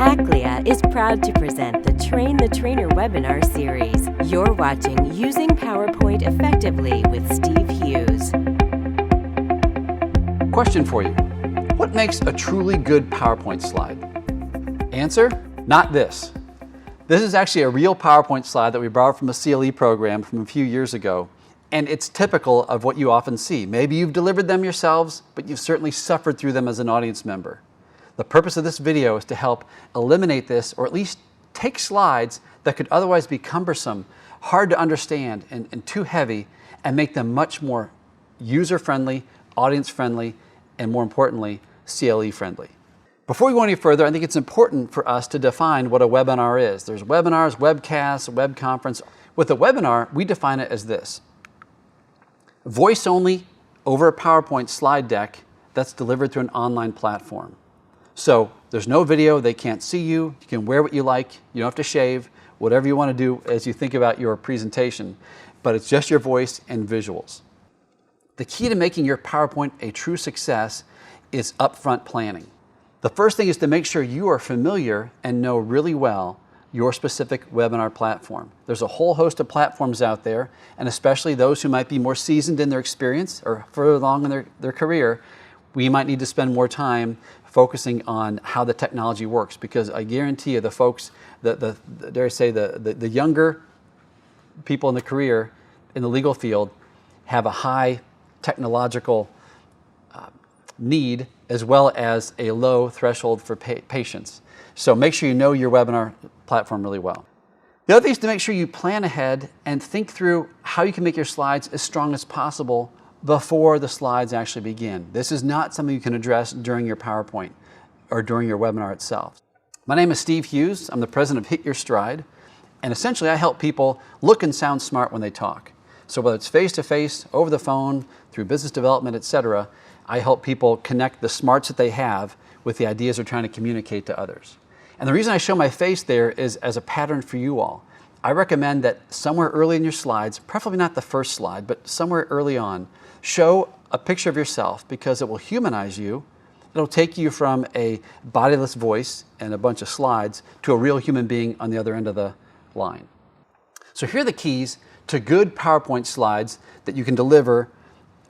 Aclea is proud to present the Train the Trainer webinar series. You're watching Using PowerPoint Effectively with Steve Hughes. Question for you. What makes a truly good PowerPoint slide? Answer, not this. This is actually a real PowerPoint slide that we borrowed from a CLE program from a few years ago, and it's typical of what you often see. Maybe you've delivered them yourselves, but you've certainly suffered through them as an audience member. The purpose of this video is to help eliminate this, or at least take slides that could otherwise be cumbersome, hard to understand, and too heavy, and make them much more user-friendly, audience-friendly, and more importantly, CLE-friendly. Before we go any further, I think it's important for us to define what a webinar is. There's webinars, webcasts, web conference. With a webinar, we define it as this: voice only over a PowerPoint slide deck that's delivered through an online platform. So there's no video, they can't see you, you can wear what you like, you don't have to shave, whatever you want to do as you think about your presentation, but it's just your voice and visuals. The key to making your PowerPoint a true success is upfront planning. The first thing is to make sure you are familiar and know really well your specific webinar platform. There's a whole host of platforms out there, and especially those who might be more seasoned in their experience or further along in their career, we might need to spend more time focusing on how the technology works, because I guarantee you the folks, dare I say, the younger people in the career in the legal field have a high technological need as well as a low threshold for patience. So make sure you know your webinar platform really well. The other thing is to make sure you plan ahead and think through how you can make your slides as strong as possible before the slides actually begin. This is not something you can address during your PowerPoint or during your webinar itself. My name is Steve Hughes. I'm the president of Hit Your Stride, and essentially I help people look and sound smart when they talk. So whether it's face-to-face, over the phone, through business development, etc., I help people connect the smarts that they have with the ideas they're trying to communicate to others. And the reason I show my face there is as a pattern for you all. I recommend that somewhere early in your slides, preferably not the first slide, but somewhere early on, show a picture of yourself, because it will humanize you. It'll take you from a bodiless voice and a bunch of slides to a real human being on the other end of the line. So here are the keys to good PowerPoint slides that you can deliver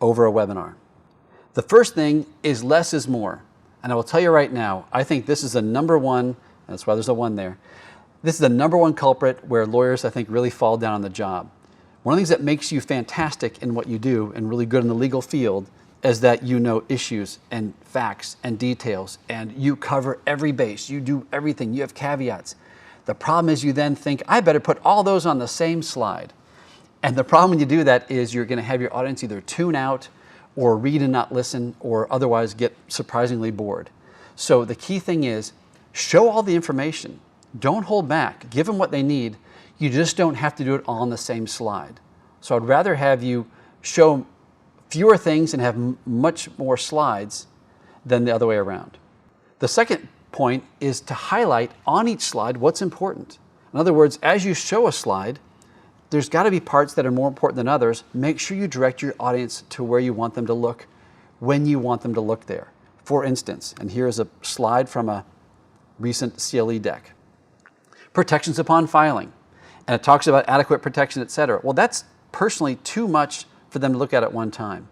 over a webinar. The first thing is less is more. And I will tell you right now, I think this is the number one, that's why there's a one there, this is the number one culprit where lawyers, I think, really fall down on the job. One of the things that makes you fantastic in what you do and really good in the legal field is that you know issues and facts and details, and you cover every base. You do everything. You have caveats. The problem is you then think, I better put all those on the same slide. And the problem when you do that is you're going to have your audience either tune out or read and not listen, or otherwise get surprisingly bored. So the key thing is show all the information. Don't hold back. Give them what they need. You just don't have to do it all on the same slide. So I'd rather have you show fewer things and have much more slides than the other way around. The second point is to highlight on each slide what's important. In other words, as you show a slide, there's got to be parts that are more important than others. Make sure you direct your audience to where you want them to look when you want them to look there. For instance, and here's a slide from a recent CLE deck. Protections upon filing. And it talks about adequate protection, etc. Well, that's personally too much for them to look at one time.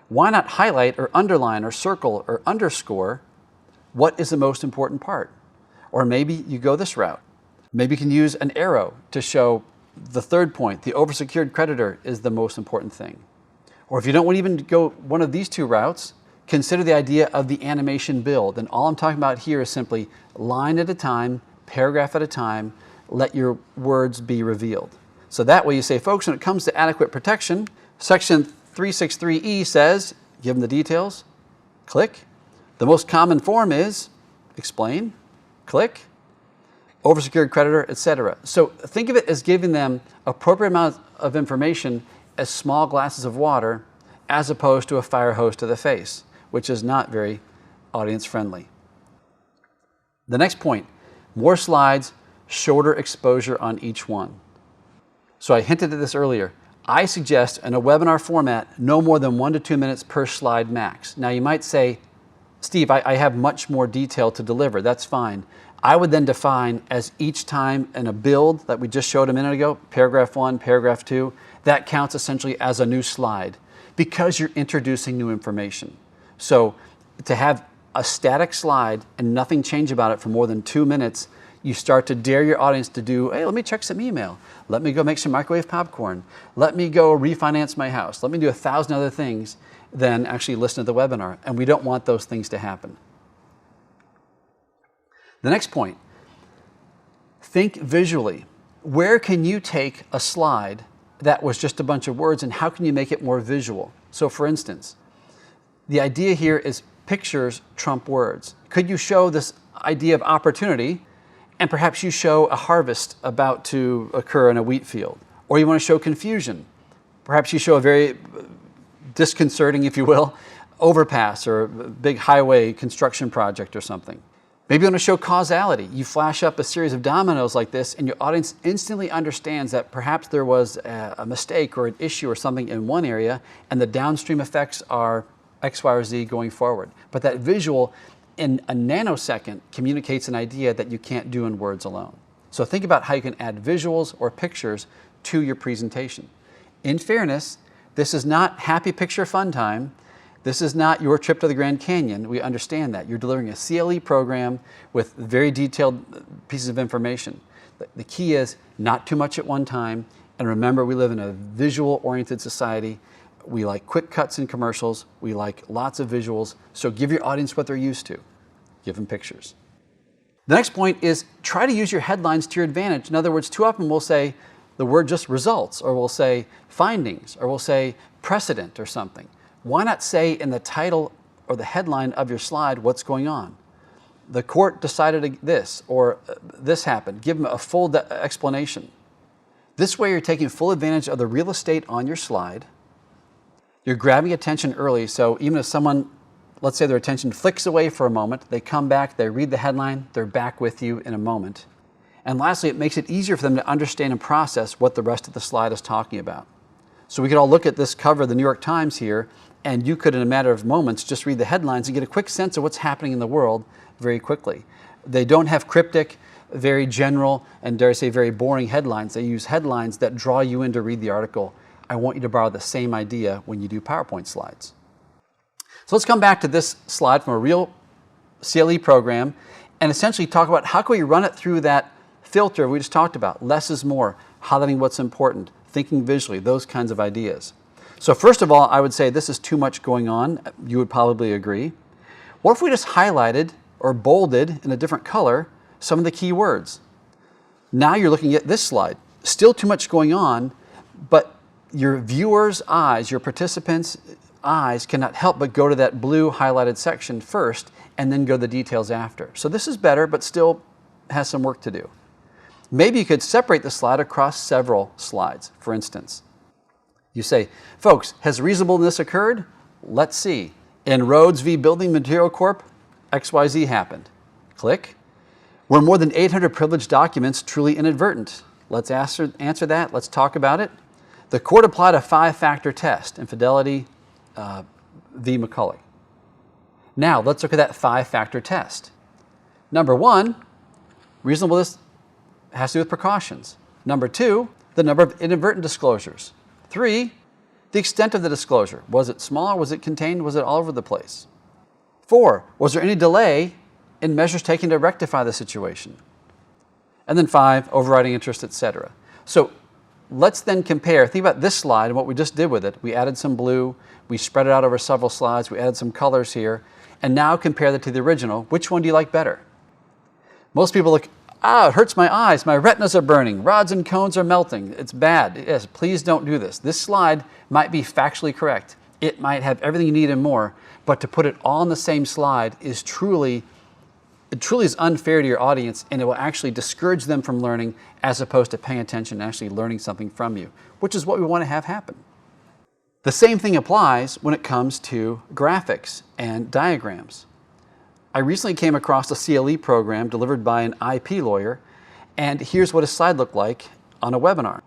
Why not highlight or underline or circle or underscore what is the most important part? Or maybe you go this route. Maybe you can use an arrow to show the third point, the oversecured creditor is the most important thing. Or if you don't want to even go one of these two routes, consider the idea of the animation build. And all I'm talking about here is simply line at a time, paragraph at a time, let your words be revealed. So that way you say, folks, when it comes to adequate protection, Section 363E says, give them the details, click. The most common form is, explain, click, oversecured creditor, etc. So think of it as giving them appropriate amount of information as small glasses of water, as opposed to a fire hose to the face, which is not very audience friendly. The next point, more slides, shorter exposure on each one. So I hinted at this earlier. I suggest in a webinar format, no more than 1 to 2 minutes per slide max. Now you might say, Steve, I have much more detail to deliver. That's fine. I would then define as each time in a build that we just showed a minute ago, paragraph 1, paragraph 2, that counts essentially as a new slide because you're introducing new information. So to have a static slide and nothing change about it for more than 2 minutes, you start to dare your audience to do, hey, let me check some email. Let me go make some microwave popcorn. Let me go refinance my house. Let me do 1,000 other things than actually listen to the webinar. And we don't want those things to happen. The next point, think visually. Where can you take a slide that was just a bunch of words and how can you make it more visual? So for instance, the idea here is pictures trump words. Could you show this idea of opportunity and perhaps you show a harvest about to occur in a wheat field? Or you want to show confusion. Perhaps you show a very disconcerting, if you will, overpass or a big highway construction project or something. Maybe you want to show causality. You flash up a series of dominoes like this and your audience instantly understands that perhaps there was a mistake or an issue or something in one area and the downstream effects are X, Y, or Z going forward. But that visual in a nanosecond communicates an idea that you can't do in words alone. So think about how you can add visuals or pictures to your presentation. In fairness, this is not happy picture fun time. This is not your trip to the Grand Canyon. We understand that. You're delivering a CLE program with very detailed pieces of information. The key is not too much at one time. And remember, we live in a visual-oriented society. We like quick cuts in commercials. We like lots of visuals. So give your audience what they're used to. Give them pictures. The next point is try to use your headlines to your advantage. In other words, too often we'll say the word just results, or we'll say findings, or we'll say precedent or something. Why not say in the title or the headline of your slide what's going on? The court decided this, or this happened. Give them a full explanation. This way you're taking full advantage of the real estate on your slide. You're grabbing attention early, so even if someone, let's say their attention flicks away for a moment, they come back, they read the headline, they're back with you in a moment. And lastly, it makes it easier for them to understand and process what the rest of the slide is talking about. So we could all look at this cover of the New York Times here, and you could, in a matter of moments, just read the headlines and get a quick sense of what's happening in the world very quickly. They don't have cryptic, very general, and dare I say very boring headlines. They use headlines that draw you in to read the article. I want you to borrow the same idea when you do PowerPoint slides. So let's come back to this slide from a real CLE program and essentially talk about how can we run it through that filter we just talked about. Less is more, highlighting what's important, thinking visually, those kinds of ideas. So first of all, I would say this is too much going on. You would probably agree. What if we just highlighted or bolded in a different color some of the key words? Now you're looking at this slide. Still too much going on, but your viewers' eyes, your participants' eyes cannot help but go to that blue highlighted section first and then go to the details after. So this is better, but still has some work to do. Maybe you could separate the slide across several slides. For instance, you say, folks, has reasonableness occurred? Let's see. In Rhodes v. Building Material Corp., XYZ happened. Click. Were more than 800 privileged documents truly inadvertent? Let's answer that. Let's talk about it. The court applied a 5-factor test in Fidelity v. McCulley. Now, let's look at that 5-factor test. Number 1, reasonableness has to do with precautions. Number 2, the number of inadvertent disclosures. 3, the extent of the disclosure. Was it small? Was it contained? Was it all over the place? 4, was there any delay in measures taken to rectify the situation? And then 5, overriding interest, etc. So let's then compare. Think about this slide and what we just did with it. We added some blue. We spread it out over several slides. We added some colors here. And now compare that to the original. Which one do you like better? Most people look, it hurts my eyes. My retinas are burning. Rods and cones are melting. It's bad. Yes, please don't do this. This slide might be factually correct. It might have everything you need and more. But to put it all on the same slide is truly is unfair to your audience, and it will actually discourage them from learning as opposed to paying attention and actually learning something from you, which is what we want to have happen. The same thing applies when it comes to graphics and diagrams. I recently came across a CLE program delivered by an IP lawyer, and here's what a slide looked like on a webinar.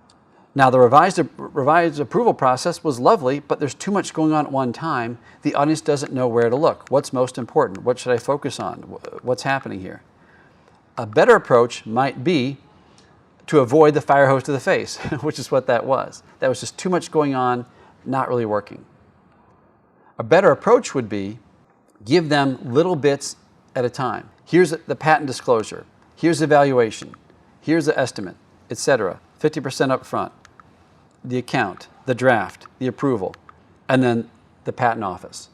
Now, the revised approval process was lovely, but there's too much going on at one time. The audience doesn't know where to look. What's most important? What should I focus on? What's happening here? A better approach might be to avoid the fire hose to the face, which is what that was. That was just too much going on, not really working. A better approach would be give them little bits at a time. Here's the patent disclosure. Here's the evaluation. Here's the estimate, etc. 50% up front. The account, the draft, the approval, and then the patent office.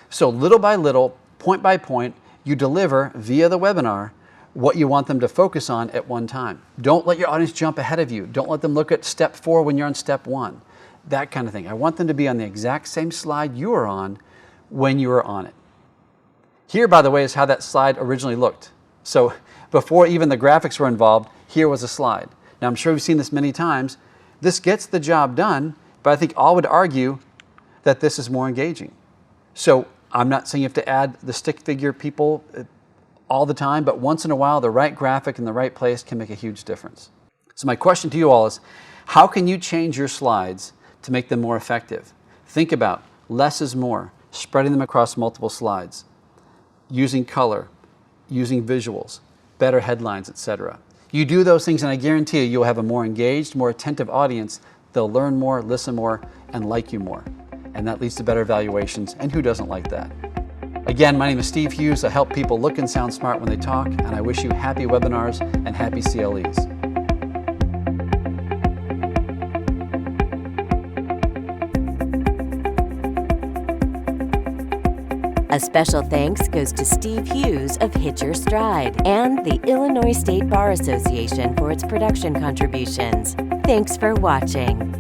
So little by little, point by point, you deliver via the webinar what you want them to focus on at one time. Don't let your audience jump ahead of you. Don't let them look at step 4 when you're on step 1. That kind of thing. I want them to be on the exact same slide you are on when you are on it. Here, by the way, is how that slide originally looked. So before even the graphics were involved, here was a slide. Now, I'm sure we've seen this many times. This gets the job done, but I think all would argue that this is more engaging. So I'm not saying you have to add the stick figure people all the time, but once in a while, the right graphic in the right place can make a huge difference. So my question to you all is, how can you change your slides to make them more effective? Think about less is more, spreading them across multiple slides, using color, using visuals, better headlines, etc. You do those things and I guarantee you'll have a more engaged, more attentive audience. They'll learn more, listen more, and like you more. And that leads to better evaluations, and who doesn't like that? Again, my name is Steve Hughes. I help people look and sound smart when they talk, and I wish you happy webinars and happy CLEs. A special thanks goes to Steve Hughes of Hit Your Stride and the Illinois State Bar Association for its production contributions. Thanks for watching.